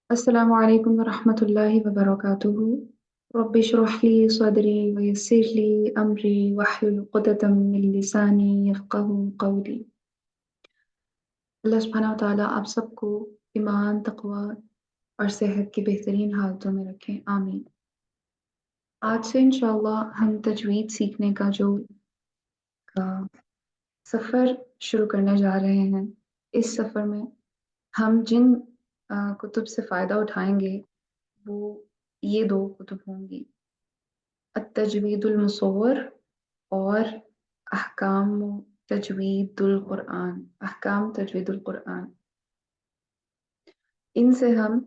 السلام عليكم ورحمة الله وبركاته. رب اشرح لي صدري ويسر لي أمري واحلل عقدة من لساني يفقه قولي. اللہ سبحانہ وتعالیٰ آپ سب کو ایمان، تقوی اور صحت کی بہترین حالتوں میں رکھیں، آمین۔ آج سے انشاءاللہ ہم تجوید سیکھنے کا سفر شروع کرنے جا رہے ہیں۔ اس سفر میں ہم جن کتب سے فائدہ اٹھائیں گے وہ یہ دو کتب ہوں گی، التجوید المصور اور احکام تجوید القرآن، احکام تجوید القرآن۔ ان سے ہم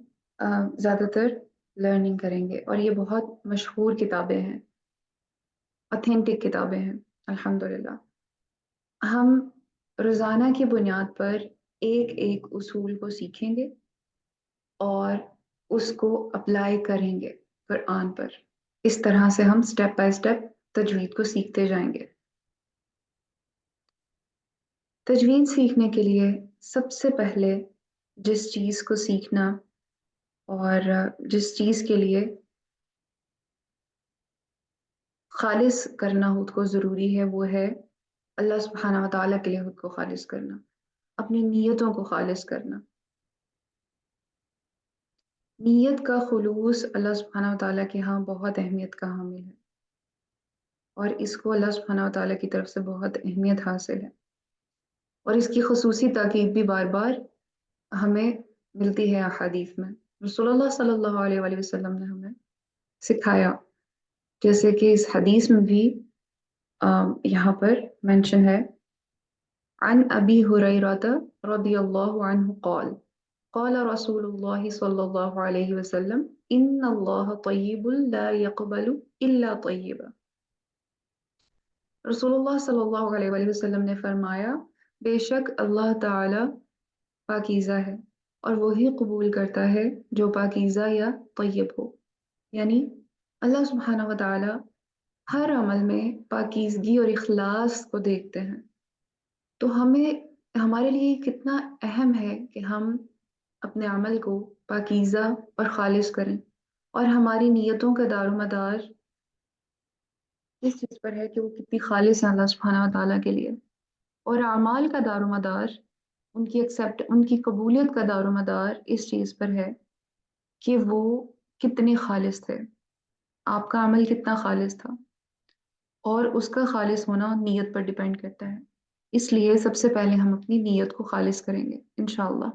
زیادہ تر لرننگ کریں گے اور یہ بہت مشہور کتابیں ہیں، اتھینٹک کتابیں ہیں الحمدللہ۔ ہم روزانہ کی بنیاد پر ایک ایک اصول کو سیکھیں گے اور اس کو اپلائی کریں گے قرآن پر۔ اس طرح سے ہم سٹیپ بائی سٹیپ تجوید کو سیکھتے جائیں گے۔ تجوید سیکھنے کے لیے سب سے پہلے جس چیز کو سیکھنا اور جس چیز کے لیے خالص کرنا خود کو ضروری ہے وہ ہے اللہ سبحانہ وتعالیٰ کے لیے خود کو خالص کرنا، اپنی نیتوں کو خالص کرنا۔ نیت کا خلوص اللہ سبحانہ وتعالیٰ کے ہاں بہت اہمیت کا حامل ہے اور اس کو اللہ سبحانہ وتعالیٰ کی طرف سے بہت اہمیت حاصل ہے، اور اس کی خصوصی تاکید بھی بار بار ہمیں ملتی ہے احادیث میں۔ رسول اللہ صلی اللہ علیہ وآلہ وسلم نے ہمیں سکھایا، جیسے کہ اس حدیث میں بھی یہاں پر مینشن ہے، عن ابی ہریرہ رضی اللہ عنہ قال قال رسول اللہ صلی اللہ علیہ وسلم ان اللہ طیب لا يقبل الا طیبا۔ رسول اللہ صلی اللہ علیہ وآلہ وسلم نے فرمایا، بے شک اللہ تعالی پاکیزہ ہے اور وہی قبول کرتا ہے جو پاکیزہ یا طیب ہو، یعنی اللہ سبحانہ وتعالی ہر عمل میں پاکیزگی اور اخلاص کو دیکھتے ہیں۔ تو ہمارے لیے کتنا اہم ہے کہ ہم اپنے عمل کو پاکیزہ اور خالص کریں، اور ہماری نیتوں کا دار و مدار اس چیز پر ہے کہ وہ کتنی خالص ہیں اللہ سبحانہ وتعالیٰ کے لیے، اور اعمال کا دار و مدار ان کی قبولیت کا دار و مدار اس چیز پر ہے کہ وہ کتنے خالص تھے، آپ کا عمل کتنا خالص تھا، اور اس کا خالص ہونا نیت پر ڈیپینڈ کرتا ہے۔ اس لیے سب سے پہلے ہم اپنی نیت کو خالص کریں گے انشاءاللہ،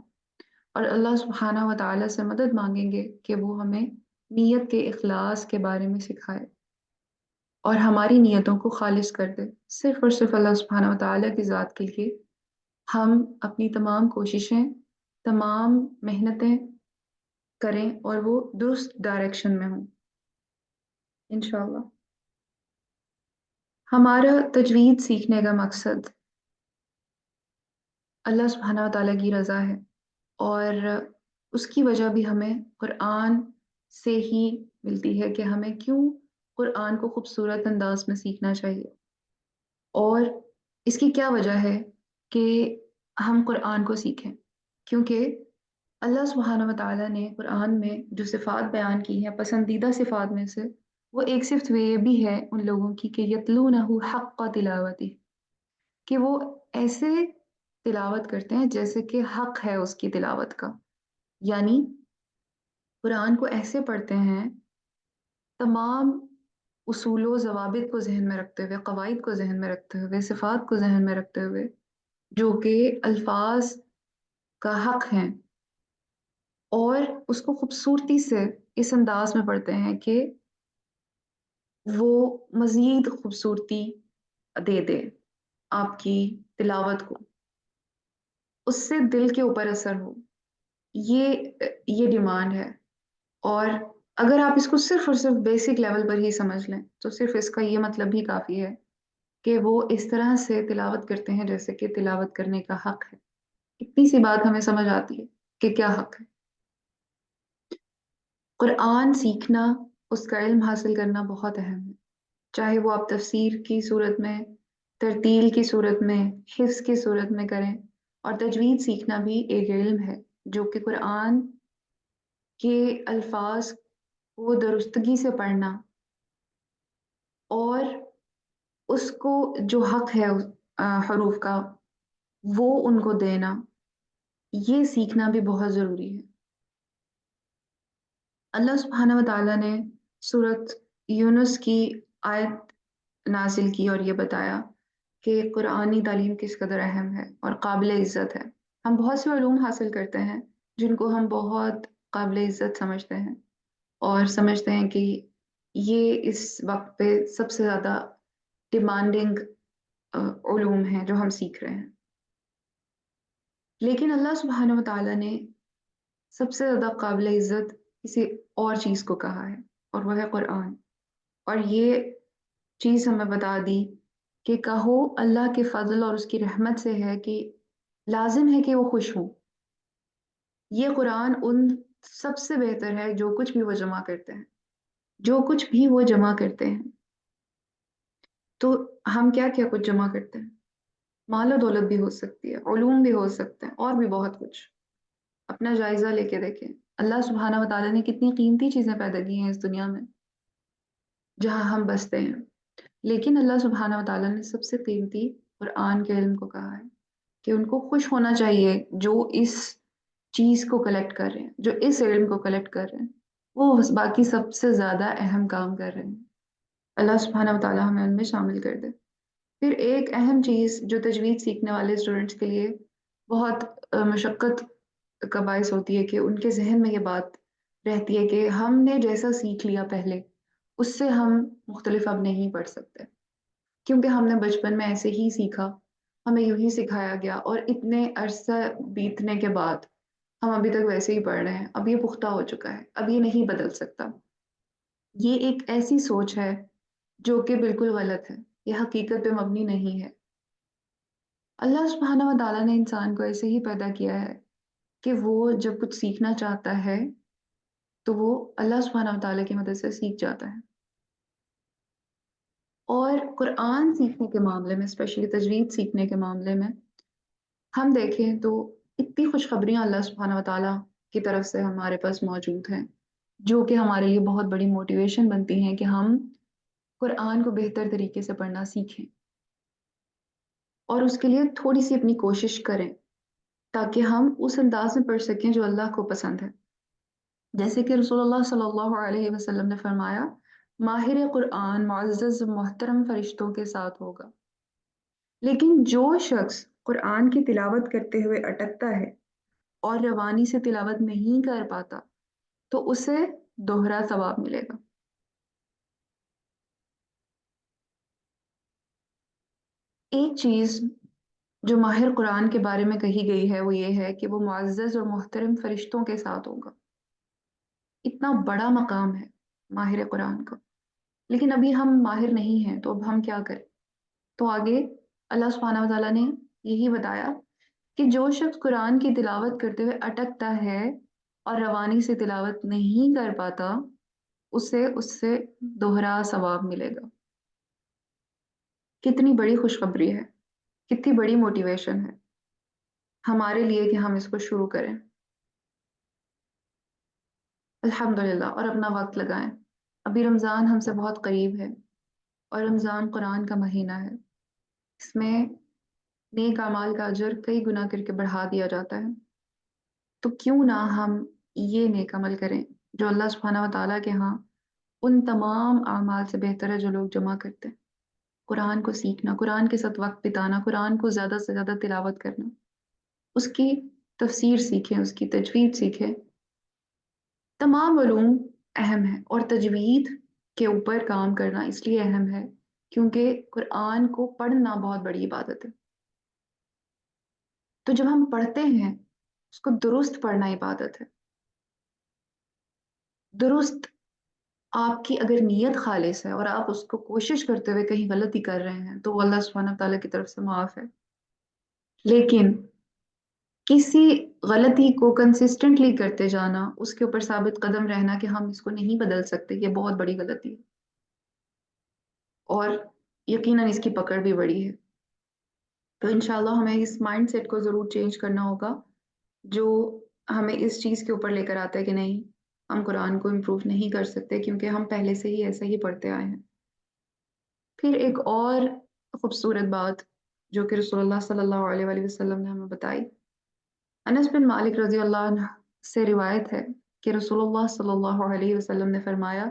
اور اللہ سبحانہ و تعالیٰ سے مدد مانگیں گے کہ وہ ہمیں نیت کے اخلاص کے بارے میں سکھائے اور ہماری نیتوں کو خالص کر دے، صرف اور صرف اللہ سبحانہ و تعالیٰ کی ذات کے لیے ہم اپنی تمام کوششیں، تمام محنتیں کریں اور وہ درست ڈائریکشن میں ہوں انشاءاللہ۔ ہمارا تجوید سیکھنے کا مقصد اللہ سبحانہ و تعالیٰ کی رضا ہے، اور اس کی وجہ بھی ہمیں قرآن سے ہی ملتی ہے کہ ہمیں کیوں قرآن کو خوبصورت انداز میں سیکھنا چاہیے، اور اس کی کیا وجہ ہے کہ ہم قرآن کو سیکھیں۔ کیونکہ اللہ سبحانہ و تعالیٰ نے قرآن میں جو صفات بیان کی ہیں، پسندیدہ صفات میں سے وہ ایک صفت یہ بھی ہے ان لوگوں کی کہ یتلونہ حق تلاوتہ، کہ وہ ایسے تلاوت کرتے ہیں جیسے کہ حق ہے اس کی تلاوت کا، یعنی قرآن کو ایسے پڑھتے ہیں تمام اصول و ضوابط کو ذہن میں رکھتے ہوئے، قواعد کو ذہن میں رکھتے ہوئے، صفات کو ذہن میں رکھتے ہوئے، جو کہ الفاظ کا حق ہیں، اور اس کو خوبصورتی سے اس انداز میں پڑھتے ہیں کہ وہ مزید خوبصورتی دے دے آپ کی تلاوت کو، اس سے دل کے اوپر اثر ہو، یہ ڈیمانڈ ہے۔ اور اگر آپ اس کو صرف اور صرف بیسک لیول پر ہی سمجھ لیں تو صرف اس کا یہ مطلب ہی کافی ہے کہ وہ اس طرح سے تلاوت کرتے ہیں جیسے کہ تلاوت کرنے کا حق ہے۔ اتنی سی بات ہمیں سمجھ آتی ہے کہ کیا حق ہے۔ قرآن سیکھنا، اس کا علم حاصل کرنا بہت اہم ہے، چاہے وہ آپ تفسیر کی صورت میں، ترتیل کی صورت میں، حفظ کی صورت میں کریں، اور تجوید سیکھنا بھی ایک علم ہے جو کہ قرآن کہ الفاظ کو درستگی سے پڑھنا اور اس کو جو حق ہے حروف کا وہ ان کو دینا، یہ سیکھنا بھی بہت ضروری ہے۔ اللہ سبحانہ و تعالیٰ نے سورۃ یونس کی آیت نازل کی اور یہ بتایا کہ قرآنی تعلیم کس قدر اہم ہے اور قابل عزت ہے۔ ہم بہت سے علوم حاصل کرتے ہیں جن کو ہم بہت قابل عزت سمجھتے ہیں اور سمجھتے ہیں کہ یہ اس وقت پہ سب سے زیادہ ڈیمانڈنگ علوم ہیں جو ہم سیکھ رہے ہیں، لیکن اللہ سبحانہ و تعالیٰ نے سب سے زیادہ قابل عزت کسی اور چیز کو کہا ہے اور وہ ہے قرآن، اور یہ چیز ہمیں بتا دی کہ کہو اللہ کے فضل اور اس کی رحمت سے ہے کہ لازم ہے کہ وہ خوش ہوں۔ یہ قرآن ان سب سے بہتر ہے جو کچھ بھی وہ جمع کرتے ہیں، جو کچھ بھی وہ جمع کرتے ہیں۔ تو ہم کیا کیا کچھ جمع کرتے ہیں؟ مال و دولت بھی ہو سکتی ہے، علوم بھی ہو سکتے ہیں، اور بھی بہت کچھ۔ اپنا جائزہ لے کے دیکھیں، اللہ سبحانہ و تعالیٰ نے کتنی قیمتی چیزیں پیدا کی ہیں اس دنیا میں جہاں ہم بستے ہیں، لیکن اللہ سبحانہ و تعالیٰ نے سب سے قیمتی قرآن کے علم کو کہا ہے کہ ان کو خوش ہونا چاہیے جو اس چیز کو کلیکٹ کر رہے ہیں، جو اس علم کو کلیکٹ کر رہے ہیں، وہ باقی سب سے زیادہ اہم کام کر رہے ہیں۔ اللہ سبحانہ و تعالیٰ ہمیں ان میں شامل کر دے۔ پھر ایک اہم چیز جو تجوید سیکھنے والے اسٹوڈنٹس کے لیے بہت مشقت کا باعث ہوتی ہے کہ ان کے ذہن میں یہ بات رہتی ہے کہ ہم نے جیسا سیکھ لیا پہلے اس سے ہم مختلف اب نہیں پڑھ سکتے، کیونکہ ہم نے بچپن میں ایسے ہی سیکھا، ہمیں یوں ہی سکھایا گیا، اور اتنے عرصہ بیتنے کے بعد ہم ابھی تک ویسے ہی پڑھ رہے ہیں۔ اب یہ پختہ ہو چکا ہے، اب یہ نہیں بدل سکتا۔ یہ ایک ایسی سوچ ہے جو کہ بالکل غلط ہے، یہ حقیقت پہ مبنی نہیں ہے۔ اللہ سبحانہ و تعالیٰ نے انسان کو ایسے ہی پیدا کیا ہے کہ وہ جب کچھ سیکھنا چاہتا ہے تو وہ اللہ سبحانہ و تعالیٰ کی مدد سے سیکھ جاتا ہے۔ اور قرآن سیکھنے کے معاملے میں، اسپیشلی تجوید سیکھنے کے معاملے میں ہم دیکھیں تو اتنی خوشخبریاں اللہ سبحانہ و تعالیٰ کی طرف سے ہمارے پاس موجود ہیں جو کہ ہمارے لیے بہت بڑی موٹیویشن بنتی ہیں کہ ہم قرآن کو بہتر طریقے سے پڑھنا سیکھیں اور اس کے لیے تھوڑی سی اپنی کوشش کریں تاکہ ہم اس انداز میں پڑھ سکیں جو اللہ کو پسند ہے۔ جیسے کہ رسول اللہ صلی اللہ علیہ وسلم نے فرمایا، ماہر قرآن معزز محترم فرشتوں کے ساتھ ہوگا، لیکن جو شخص قرآن کی تلاوت کرتے ہوئے اٹکتا ہے اور روانی سے تلاوت نہیں کر پاتا تو اسے دوہرا ثواب ملے گا۔ ایک چیز جو ماہر قرآن کے بارے میں کہی گئی ہے وہ یہ ہے کہ وہ معزز اور محترم فرشتوں کے ساتھ ہوگا۔ اتنا بڑا مقام ہے ماہر قرآن کا، لیکن ابھی ہم ماہر نہیں ہیں تو اب ہم کیا کریں؟ تو آگے اللہ سبحانہ و تعالیٰ نے یہی بتایا کہ جو شخص قرآن کی تلاوت کرتے ہوئے اٹکتا ہے اور روانی سے تلاوت نہیں کر پاتا اسے اس سے دوہرا ثواب ملے گا۔ کتنی بڑی خوشخبری ہے، کتنی بڑی موٹیویشن ہے ہمارے لیے کہ ہم اس کو شروع کریں الحمدللہ، اور اپنا وقت لگائیں۔ ابھی رمضان ہم سے بہت قریب ہے اور رمضان قرآن کا مہینہ ہے، اس میں نیک اعمال کا اجر کئی گنا کر کے بڑھا دیا جاتا ہے، تو کیوں نہ ہم یہ نیک عمل کریں جو اللہ سبحانہ و تعالیٰ کے ہاں ان تمام اعمال سے بہتر ہے جو لوگ جمع کرتے ہیں۔ قرآن کو سیکھنا، قرآن کے ساتھ وقت بتانا، قرآن کو زیادہ سے زیادہ تلاوت کرنا، اس کی تفسیر سیکھیں، اس کی تجوید سیکھیں۔ تمام علوم اہم ہیں اور تجوید کے اوپر کام کرنا اس لیے اہم ہے کیونکہ قرآن کو پڑھنا بہت بڑی عبادت ہے۔ تو جب ہم پڑھتے ہیں اس کو درست پڑھنا عبادت ہے۔ درست، آپ کی اگر نیت خالص ہے اور آپ اس کو کوشش کرتے ہوئے کہیں غلطی کر رہے ہیں تو وہ اللہ سبحانہ تعالیٰ کی طرف سے معاف ہے، لیکن کسی غلطی کو کنسسٹنٹلی کرتے جانا، اس کے اوپر ثابت قدم رہنا کہ ہم اس کو نہیں بدل سکتے، یہ بہت بڑی غلطی ہے اور یقیناً اس کی پکڑ بھی بڑی ہے۔ تو انشاءاللہ ہمیں اس مائنڈ سیٹ کو ضرور چینج کرنا ہوگا جو ہمیں اس چیز کے اوپر لے کر آتا ہے کہ نہیں، ہم قرآن کو امپروو نہیں کر سکتے کیونکہ ہم پہلے سے ہی ایسا ہی پڑھتے آئے ہیں۔ پھر ایک اور خوبصورت بات جو کہ رسول اللہ صلی اللہ علیہ وآلہ وسلم نے ہمیں بتائی، انس بن مالک رضی اللہ عنہ سے روایت ہے کہ رسول اللہ صلی اللہ علیہ وسلم نے فرمایا،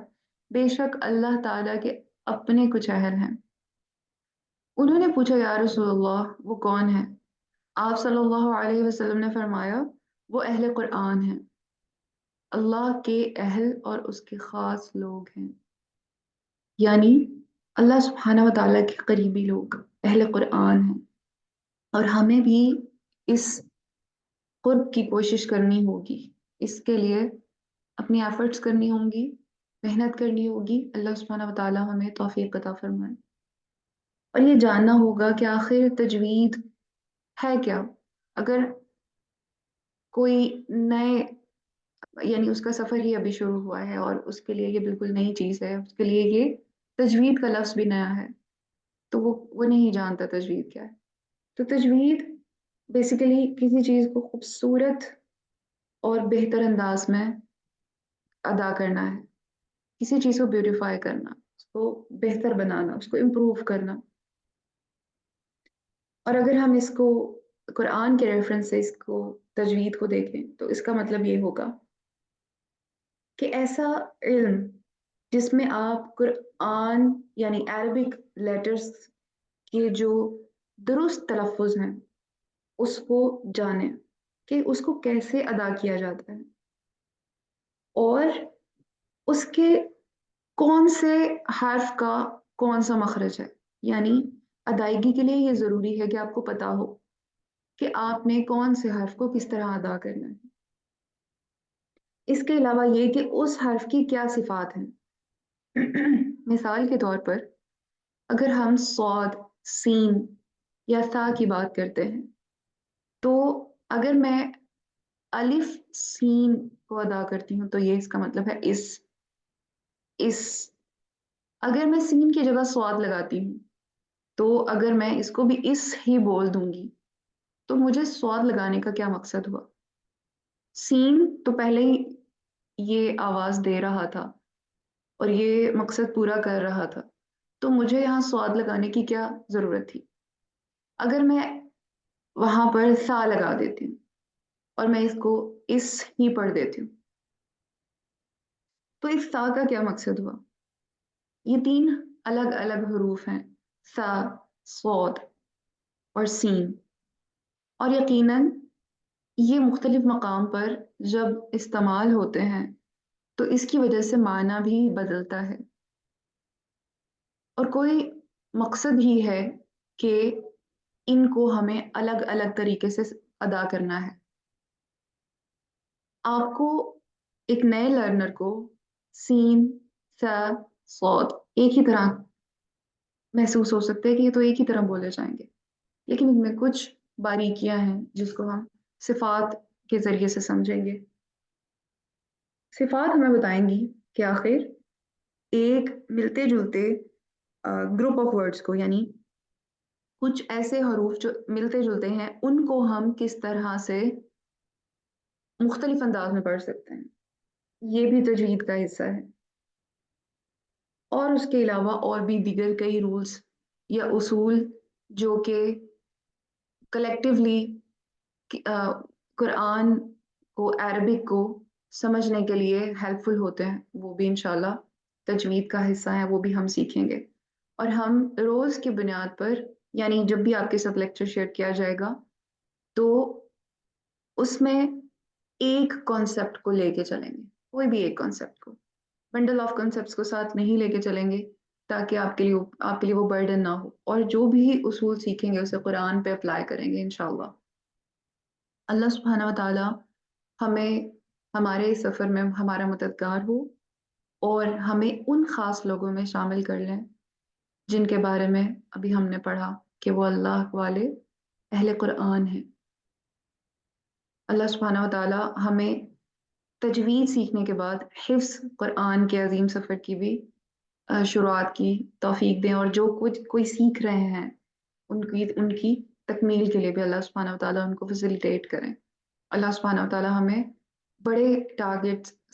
بے شک اللہ تعالیٰ کے اپنے کچھ اہل ہیں۔ انہوں نے پوچھا، یا رسول اللہ وہ کون ہے؟ آپ صلی اللہ علیہ وسلم نے فرمایا، وہ اہل قرآن ہیں، اللہ کے اہل اور اس کے خاص لوگ ہیں، یعنی اللہ سبحانہ و تعالیٰ کے قریبی لوگ اہل قرآن ہیں۔ اور ہمیں بھی اس قرب کی کوشش کرنی ہوگی، اس کے لیے اپنی ایفرٹس کرنی ہوں گی، محنت کرنی ہوگی۔ اللہ سبحانہ و تعالیٰ ہمیں توفیق عطا فرمائے۔ اور یہ جاننا ہوگا کہ آخر تجوید ہے کیا۔ اگر کوئی نئے یعنی اس کا سفر ہی ابھی شروع ہوا ہے اور اس کے لیے یہ بالکل نئی چیز ہے، اس کے لیے یہ تجوید کا لفظ بھی نیا ہے، تو وہ نہیں جانتا تجوید کیا ہے۔ تو تجوید بیسیکلی کسی چیز کو خوبصورت اور بہتر انداز میں ادا کرنا ہے، کسی چیز کو بیوٹیفائی کرنا، اس کو بہتر بنانا، اس کو امپروو کرنا۔ اور اگر ہم اس کو قرآن کے ریفرنس سے اس کو تجوید کو دیکھیں تو اس کا مطلب یہ ہوگا کہ ایسا علم جس میں آپ قرآن یعنی عربک لیٹرز کے جو درست تلفظ ہیں اس کو جانیں کہ اس کو کیسے ادا کیا جاتا ہے، اور اس کے کون سے حرف کا کون سا مخرج ہے۔ یعنی ادائیگی کے لیے یہ ضروری ہے کہ آپ کو پتا ہو کہ آپ نے کون سے حرف کو کس طرح ادا کرنا ہے۔ اس کے علاوہ یہ کہ اس حرف کی کیا صفات ہیں۔ مثال کے طور پر اگر ہم صاد، سین یا ثا کی بات کرتے ہیں تو اگر میں الف سین کو ادا کرتی ہوں تو یہ اس کا مطلب ہے اس۔ اگر میں سین کی جگہ صاد لگاتی ہوں تو اگر میں اس کو بھی اس ہی بول دوں گی تو مجھے صاد لگانے کا کیا مقصد ہوا؟ سین تو پہلے ہی یہ آواز دے رہا تھا اور یہ مقصد پورا کر رہا تھا، تو مجھے یہاں صاد لگانے کی کیا ضرورت تھی؟ اگر میں وہاں پر ثا لگا دیتی ہوں اور میں اس کو اس ہی پڑھ دیتی ہوں تو اس ثا کا کیا مقصد ہوا؟ یہ تین الگ الگ حروف ہیں، ثا، صاد اور سین، اور یقیناً یہ مختلف مقام پر جب استعمال ہوتے ہیں تو اس کی وجہ سے معنی بھی بدلتا ہے، اور کوئی مقصد ہی ہے کہ ان کو ہمیں الگ الگ طریقے سے ادا کرنا ہے۔ آپ کو ایک نئے لرنر کو سین، ث، صاد ایک ہی طرح محسوس ہو سکتا ہے کہ یہ تو ایک ہی طرح بولے جائیں گے، لیکن ان میں کچھ باریکیاں ہیں جس کو ہم صفات کے ذریعے سے سمجھیں گے۔ صفات ہمیں بتائیں گی کہ آخر ایک ملتے جلتے گروپ آف ورڈز کو، یعنی کچھ ایسے حروف جو ملتے جلتے ہیں، ان کو ہم کس طرح سے مختلف انداز میں پڑھ سکتے ہیں۔ یہ بھی تجوید کا حصہ ہے، اور اس کے علاوہ اور بھی دیگر کئی رولز یا اصول جو کہ کلیکٹیولی قرآن کو، عربک کو سمجھنے کے لیے ہیلپ فل ہوتے ہیں، وہ بھی انشاءاللہ تجوید کا حصہ ہیں، وہ بھی ہم سیکھیں گے۔ اور ہم روز کی بنیاد پر، یعنی جب بھی آپ کے ساتھ لیکچر شیئر کیا جائے گا تو اس میں ایک کانسیپٹ کو لے کے چلیں گے، کوئی بھی ایک کانسیپٹ کو، بنڈل آف کانسیپٹس کو ساتھ نہیں لے کے چلیں گے تاکہ آپ کے لیے وہ برڈن نہ ہو، اور جو بھی اصول سیکھیں گے اسے قرآن پہ اپلائی کریں گے انشاءاللہ۔ اللہ سبحانہ و تعالی ہمیں ہمارے سفر میں ہمارا مددگار ہو اور ہمیں ان خاص لوگوں میں شامل کر لیں جن کے بارے میں ابھی ہم نے پڑھا کہ وہ اللہ والے اہل قرآن ہیں۔ اللہ سبحانہ و تعالی ہمیں تجوید سیکھنے کے بعد حفظ قرآن کے عظیم سفر کی بھی شروعات کی توفیق دیں، اور جو کچھ کوئی سیکھ رہے ہیں ان کی تکمیل کے لیے بھی اللہ سبحانہ و تعالیٰ ان کو فیسیلیٹیٹ کریں۔ اللہ سبحانہ و تعالیٰ ہمیں بڑے ٹارگیٹس